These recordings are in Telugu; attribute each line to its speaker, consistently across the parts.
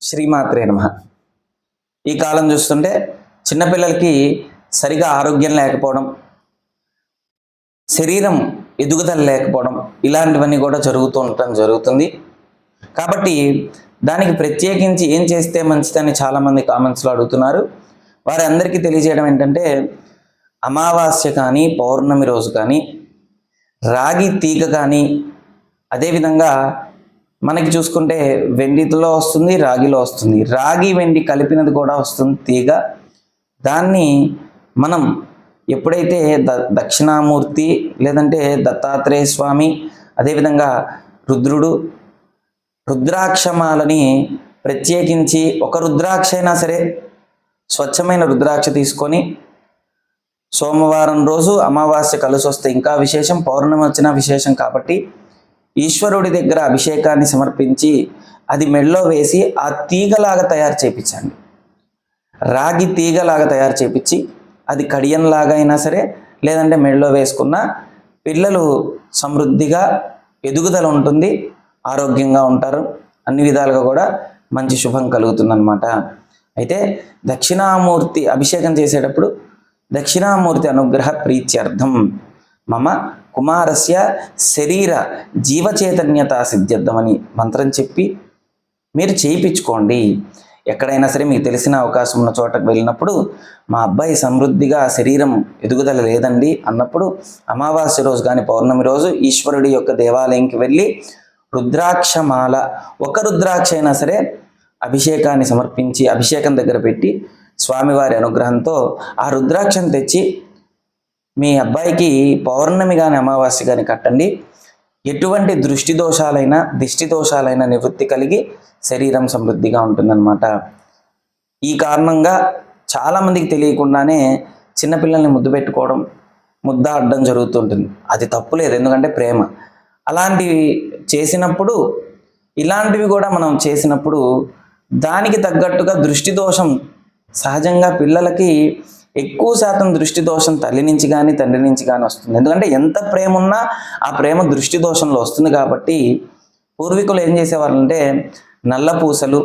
Speaker 1: శ్రీమాత్రే నమః. ఈ కాలం చూస్తుంటే చిన్నపిల్లలకి సరిగా ఆరోగ్యం లేకపోవడం, శరీరం ఎదుగుదల లేకపోవడం, ఇలాంటివన్నీ కూడా జరుగుతుంది. కాబట్టి దానికి ప్రత్యేకించి ఏం చేస్తే మంచిదని చాలామంది కామెంట్స్లో అడుగుతున్నారు. వారందరికీ తెలియజేయడం ఏంటంటే, అమావాస్య కానీ పౌర్ణమి రోజు కానీ రాగి తీగ కానీ, అదేవిధంగా మనకి చూసుకుంటే వెండిలో వస్తుంది, రాగిలో వస్తుంది, రాగి వెండి కలిపినది కూడా వస్తుంది తీగ. దాన్ని మనం ఎప్పుడైతే దక్షిణామూర్తి లేదంటే దత్తాత్రేయ స్వామి, అదేవిధంగా రుద్రుడు, రుద్రాక్షమాలని ప్రత్యేకించి ఒక రుద్రాక్ష అయినా సరే స్వచ్ఛమైన రుద్రాక్ష తీసుకొని సోమవారం రోజు అమావాస్య కలిసి వస్తే ఇంకా విశేషం, పౌర్ణమి వచ్చిన విశేషం. కాబట్టి ఈశ్వరుడి దగ్గర అభిషేకాన్ని సమర్పించి అది మెడలో వేసి ఆ తీగలాగా తయారు చేయించండి. రాగి తీగలాగా తయారు చేయించి అది కడియంలాగా అయినా సరే, లేదంటే మెడలో వేసుకున్న పిల్లలు సమృద్ధిగా ఎదుగుదల ఉంటుంది, ఆరోగ్యంగా ఉంటారు, అన్ని విధాలుగా కూడా మంచి శుభం కలుగుతుందన్నమాట. అయితే దక్షిణామూర్తి అభిషేకం చేసేటప్పుడు దక్షిణామూర్తి అనుగ్రహ ప్రీత్యర్థం మమ కుమారస్య శరీర జీవచైతన్యత సిద్ధ్యర్థమని మంత్రం చెప్పి మీరు చేయించుకోండి. ఎక్కడైనా సరే మీకు తెలిసిన అవకాశం ఉన్న చోటకు వెళ్ళినప్పుడు, మా అబ్బాయి సమృద్ధిగా శరీరం ఎదుగుదల లేదండి అన్నప్పుడు అమావాస్య రోజు కానీ పౌర్ణమి రోజు ఈశ్వరుడి యొక్క దేవాలయంకి వెళ్ళి రుద్రాక్షమాల, ఒక రుద్రాక్ష అయినా సరే అభిషేకాన్ని సమర్పించి అభిషేకం దగ్గర పెట్టి స్వామివారి అనుగ్రహంతో ఆ రుద్రాక్షను తెచ్చి మీ అబ్బాయికి పౌర్ణమి కానీ అమావాస్య కానీ కట్టండి. ఎటువంటి దృష్టి దోషాలైనా దిష్టి దోషాలైనా నివృత్తి కలిగి శరీరం సమృద్ధిగా ఉంటుందన్నమాట. ఈ కారణంగా చాలామందికి తెలియకుండానే చిన్నపిల్లల్ని ముద్దు పెట్టుకోవడం, ముద్ద ఆడడం జరుగుతుంటుంది. అది తప్పు లేదు, ఎందుకంటే ప్రేమ. అలాంటివి చేసినప్పుడు, ఇలాంటివి కూడా మనం చేసినప్పుడు దానికి తగ్గట్టుగా దృష్టి దోషం సహజంగా పిల్లలకి ఎక్కువ శాతం దృష్టి దోషం తల్లి నుంచి కానీ తండ్రి నుంచి కానీ వస్తుంది. ఎందుకంటే ఎంత ప్రేమ ఉన్నా ఆ ప్రేమ దృష్టి దోషంలో వస్తుంది. కాబట్టి పూర్వీకులు ఏం చేసేవాళ్ళంటే నల్ల పూసలు,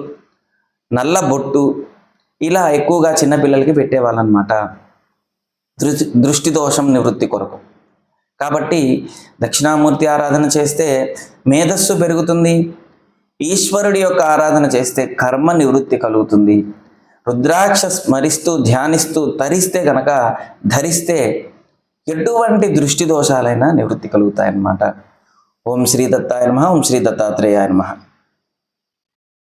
Speaker 1: నల్ల బొట్టు ఇలా ఎక్కువగా చిన్నపిల్లలకి పెట్టేవాళ్ళనమాట, దృష్టి దోషం నివృత్తి కొరకు. కాబట్టి దక్షిణామూర్తి ఆరాధన చేస్తే మేధస్సు పెరుగుతుంది, ఈశ్వరుడి యొక్క ఆరాధన చేస్తే కర్మ నివృత్తి కలుగుతుంది. రుద్రాక్ష స్మరిస్తూ ధ్యానిస్తూ తరిస్తే కనుక ధరిస్తే ఎటువంటి దృష్టి దోషాలైనా నివృత్తి కలుగుతాయన్నమాట. ఓం శ్రీ దత్తాయ నమః. ఓం శ్రీ దత్తాత్రేయాయ నమః.